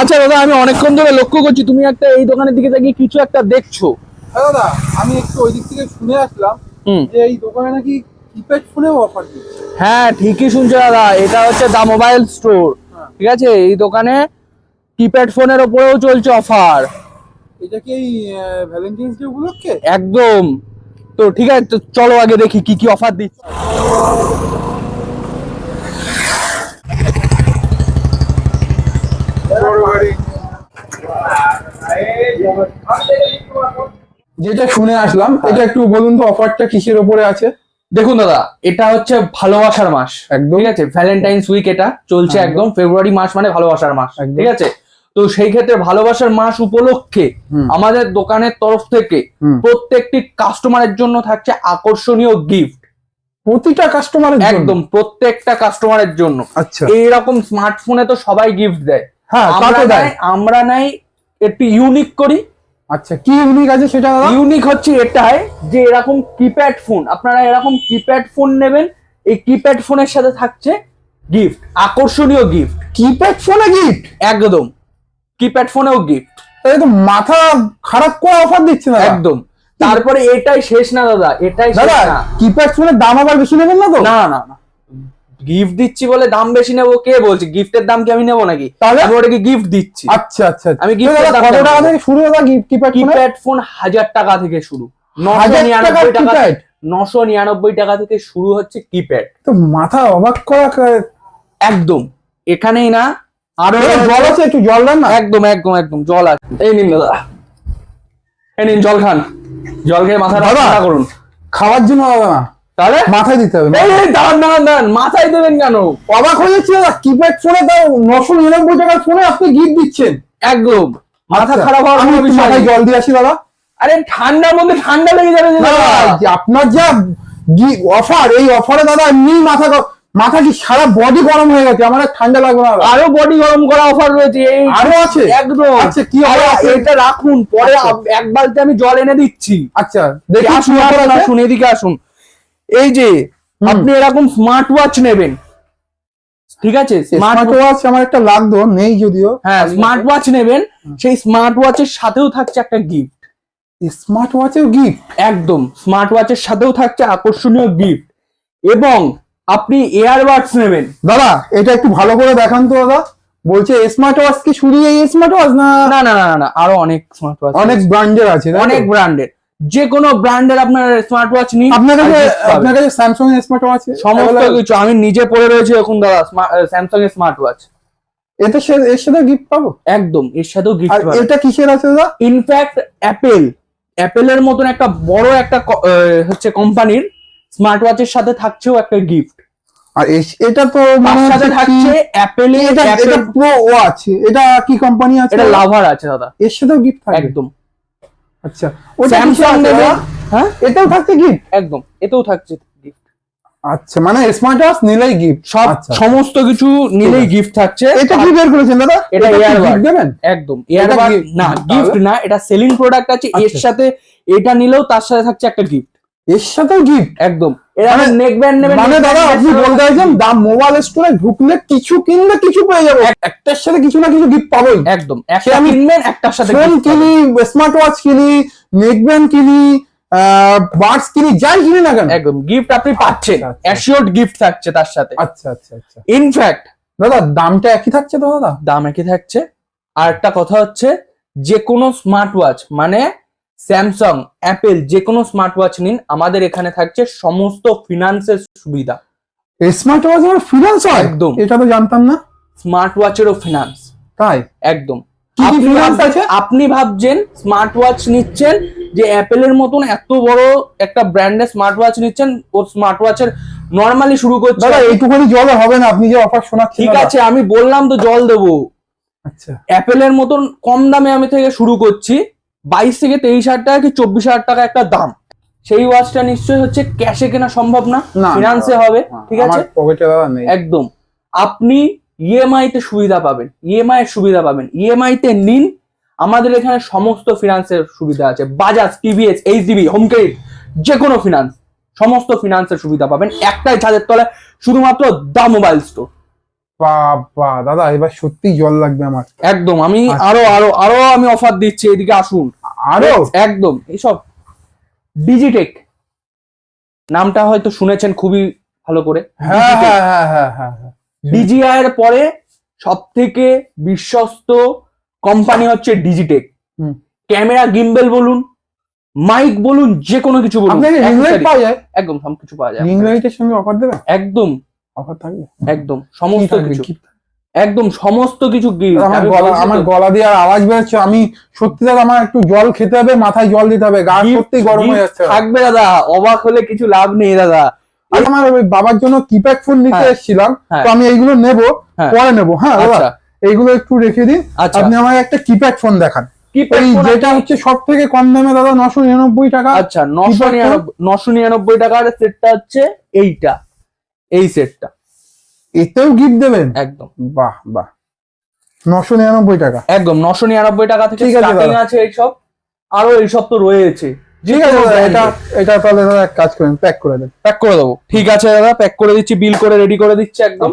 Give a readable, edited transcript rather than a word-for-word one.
আচ্ছা দাদা, আমি অনেকক্ষণ ধরে লক্ষ্য করছি তুমি একটা এই দোকানের দিকে তাকিয়ে কিছু একটা দেখছো। হ্যাঁ দাদা, আমি একটু ওই দিক থেকে শুনে আসলাম যে এই দোকানে নাকি কিপ্যাড ফোনেও অফার দিচ্ছে। হ্যাঁ ঠিকই শুনছো দাদা, এটা হচ্ছে দা মোবাইল স্টোর। ঠিক আছে, এই দোকানে কিপ্যাড ফোনের ওপরেও চলছে অফার। এটা কি এই ভ্যালেন্টাইন্স ডে উপলক্ষে? একদম। তো ঠিক আছে, তো চলো আগে দেখি কি কি অফার দিচ্ছে। যেটা শুনে আসলাম এটা একটু বলুন তো, অফারটা কিসের উপরে আছে? দেখুন দাদা, এটা হচ্ছে ভালোবাসার মাস। একদম। ঠিক আছে, ভ্যালেন্টাইন্স উইক এটা চলছে একদম। ফেব্রুয়ারি মাস মানে ভালোবাসার মাস। ঠিক আছে, তো সেই ক্ষেত্রে ভালোবাসার মাস উপলক্ষে আমাদের দোকানের তরফ থেকে প্রত্যেকটি কাস্টমারের জন্য থাকছে আকর্ষণীয় গিফট। প্রতিটা কাস্টমারের জন্য? একদম, প্রত্যেকটা কাস্টমারের জন্য। আচ্ছা, এইরকম স্মার্টফোনে তো সবাই গিফট দেয়। হ্যাঁ আমরা নাই একটু ইউনিক করি। আচ্ছা, কি ইউনিক আছে সেটা? ইউনিক হচ্ছে এটাই যে এরকম কিপ্যাড ফোন, আপনারা এরকম কিপ্যাড ফোন নেবেন, এই কিপ্যাড ফোনের সাথে থাকছে গিফট, আকর্ষণীয় গিফট। কিপ্যাড ফোনে গিফট? একদম, কিপ্যাড ফোনেও গিফট। তাই তো মাথা খারাপ করে অফার দিচ্ছে না? একদম। তারপরে এটাই শেষ না দাদা, এটাই শেষ না। কিপ্যাড ফোনের দাম আবার বেশি নেবেন না তো? না না না, গিফট দিচ্ছি বলে দাম বেশি নেবো? কে বলছে? গিফটের দাম কি আমি নেবো নাকি? তাহলে আমি ওটাকে গিফট দিচ্ছি। আচ্ছা আচ্ছা, আমি গিফটের দাম কত টাকা থেকে শুরু? দাদা কিপ্যাড ফোন 1000 টাকা থেকে শুরু। 999 টাকা থেকে শুরু হচ্ছে কিপ্যাড। তো মাথা অবাক করা। একদম, এখানেই না আরো জল আছে, একটু জল দেন না। একদম একদম একদম, জল আছে। এই নিন দাদা, এই নিন জল খান। জল খেয়ে মাথাটা ঠান্ডা করুন। খাওয়ার জন্য হবে না, তাহলে মাথায় দিতে হবে। দাঁড়ান দাঁড়ান দাঁড়ান, মাথায় দেবেন কেন? অবাক হয়ে যাচ্ছে দাদা, কিপ্যাড ফোনে তাও 999 টাকার ফোনে আপনি গিফট দিচ্ছেন। একদম, মাথা খারাপ হওয়ার কোনো বিষয় মাথায় নেই। জল দিয়ে আসি দাদা। আরে ঠান্ডার মধ্যে ঠান্ডা লেগে যাবে আপনার যা অফার, এই অফারে দাদা এমনি মাথা কি সারা বডি গরম হয়ে গেছে, আমার ঠান্ডা লাগবে না। আরো বডি গরম করা অফার রয়েছে, আরো আছে? একদম। আচ্ছা, কি এটা রাখুন, পরে এক বালতি আমি জল এনে দিচ্ছি। আচ্ছা দেখি, আসুন এদিকে আসুন। এই যে আপনি এরকম স্মার্ট ওয়াচ নেবেন, ঠিক আছে? স্মার্ট ওয়াচ আমার একটা লাগতো, নেই যদিও। হ্যাঁ, স্মার্ট ওয়াচ নেবেন, সেই স্মার্ট ওয়াচের সাথেও থাকছে একটা গিফট। স্মার্ট ওয়াচের গিফট? একদম, স্মার্ট ওয়াচের সাথেও থাকছে আকর্ষণীয় গিফট। এবং আপনি এয়ারবাডস নেবেন। দাদা এটা একটু ভালো করে দেখান তো দাদা। বলছে স্মার্ট ওয়াচ কি শুধু এই স্মার্ট ওয়াচ? না না না না না, আরো অনেক স্মার্ট ওয়াচ, অনেক ব্র্যান্ডের আছে। অনেক ব্র্যান্ডের, যে কোনো ব্র্যান্ডের আপনার স্মার্ট ওয়াচ নিন। আপনার কাছে স্যামসাং এর স্মার্ট ওয়াচ? সমস্ত কিছু আমি নিজে পরে রয়েছে এখন দাদা, স্যামসাং এর স্মার্ট ওয়াচ। এর সাথে গিফট পাবো? একদম, এর সাথেও গিফট পাবো। এটা কিসের আছে দাদা? ইনফ্যাক্ট অ্যাপেলের মতন একটা বড় একটা হচ্ছে কোম্পানির স্মার্ট ওয়াচের সাথে থাকছেও একটা গিফট। আর এটা তো মানে সাথে থাকছে অ্যাপেলের এটা প্রো ওয়াচ। এটা কি কোম্পানি আছে? এটা লাভার আছে দাদা। এর সাথেও গিফট থাকবে? একদম। আচ্ছা, স্যামসাং নেবে? হ্যাঁ, এটাও থাকছে গিফট? একদম, এতেও থাকছে গিফট। আচ্ছা, মানে স্মার্ট ওয়াচ নিলেই গিফট? সব সমস্ত কিছু নিলেই গিফট থাকছে। এটা কি বের করেছেন দাদা? এটা এয়ারবাড দেবেন? একদম, এয়ারবাড না, গিফট না, এটা সেলিং প্রোডাক্ট আছে। এর সাথে এটা নিলেও তার সাথে থাকছে একটা গিফট। এর সাথেও গিফট? একদম। এরা নেক ব্যান্ড নেবেন। মানে দাদা আপনি বলতে চাইছেন দাম মোবাইল স্টোরে ঢুকলে কিছু কিনলে কিছু পেয়ে যাবো, একটার সাথে কিছু না কিছু গিফট পাবোই। একদম, একটা কিনবেন একটার সাথে ফোন কিনি, স্মার্ট ওয়াচ কিনি, নেক ব্যান্ড কিনি, বাডস কিনি, যাই কিনি না কেন একদম গিফট আপনি পাচ্ছেন, অ্যাসিওরড গিফট থাকছে তার সাথে। আচ্ছা আচ্ছা আচ্ছা। ইনফ্যাক্ট দাদা দামটা একই থাকছে তো? দাদা দাম একই থাকছে। আর একটা কথা হচ্ছে, যে কোনো স্মার্ট ওয়াচ মানে স্যামসাং, অ্যাপেল, যে কোনো স্মার্ট ওয়াচ নিন, আমাদের এখানে থাকছে সমস্ত ফিনান্সের সুবিধা। স্মার্ট ওয়াচ আর ফিনান্স হয়? একদম, এটা তো জানতাম না। স্মার্ট ওয়াচেরও ফিনান্স। তাই? একদম। আপনি ভাবছেন স্মার্ট ওয়াচ নিচ্ছেন, যে অ্যাপেলের মতন এত বড় একটা ব্র্যান্ডের স্মার্ট ওয়াচ নিচ্ছেন, ও স্মার্ট ওয়াচের নরমালি শুরু করছে। দাদা এইটুকুনি জলে হবে না, আপনি যে অফার শোনাচ্ছেন। ঠিক আছে, আমি বললাম তো জল দেবো। আচ্ছা, অ্যাপেলের মতন কম দামে আমি থেকে শুরু করছি, 22 থেকে 23,000 টাকা কি 24,000 টাকা একটা দাম। সেই ওয়াচটা নিশ্চয়ই হচ্ছে ক্যাশে কেনা সম্ভব না, ফিনান্সে হবে। ঠিক আছে, একদম। আপনি ইএমআই তে সুবিধা পাবেন, ইএমআই এর সুবিধা পাবেন। ইএমআই তে নিন, আমাদের এখানে সমস্ত ফিনান্সের সুবিধা আছে। Bajaj, TVS, HDB, home credit, যে কোনো ফিনান্স, সমস্ত ফিনান্সের সুবিধা পাবেন একটাই ছাদের তলায়, শুধুমাত্র দা মোবাইল স্টোর। বাবা দাদা এবার সত্যি জল লাগবে আমার। একদম আমি আরো আমি অফার দিচ্ছি, এদিকে আসুন। আরো একদম এইসব ডিজিটেক নামটা হয়তো শুনেছেন খুবই ভালো করে। হ্যাঁ হ্যাঁ হ্যাঁ হ্যাঁ হ্যাঁ হ্যাঁ। ডিজিআই এর পরে সব থেকে বিশ্বস্ত কোম্পানি হচ্ছে ডিজিটেক। ক্যামেরা গিম্বেল বলুন, মাইক বলুন, যে কোনো কিছু বলুন, আপনাকে রিং লাইট পাওয়া যায়? একদম সবকিছু পাওয়া যায়। রিং লাইটের সঙ্গে অফার দেবে? একদম অফার থাকবে, একদম সমস্ত কিছু, একদম সমস্ত কিছু আমার গলা দিয়ে আর আওয়াজ বেরোচ্ছে। আমি সত্যি দাদা আমার একটু জল খেতে হবে, মাথায় জল দিতে হবে, গা সত্যি গরম হয়ে যাচ্ছে। থাকবে দাদা, অবাক হলে কিছু লাভ নেই দাদা। আমার ওই বাবার জন্য কিপ্যাড ফোন নিতে এসেছিলাম, তো আমি এইগুলো নেবো, পরে নেবো। হ্যাঁ দাদা এইগুলো একটু রেখে দিন। আপনি আমাকে একটা কিপ্যাড ফোন দেখান, যেটা হচ্ছে সব থেকে কম দামে দাদা, 999 টাকা। আচ্ছা 999 টাকার সেটটা হচ্ছে এইটা, এই সেটটা। এতেও গিফট দেবেন? একদম। বাহ বাহ, 999 টাকা। একদম 999 টাকা থেকে স্টার্টিং আছে এইসব, আরো এইসব তো রয়েছে। ঠিক আছে দাদা, এটা তাহলে দাদা এক কাজ করেন, প্যাক করে দেন। প্যাক করে দেবো। ঠিক আছে দাদা, প্যাক করে দিচ্ছি, বিল করে রেডি করে দিচ্ছি একদম।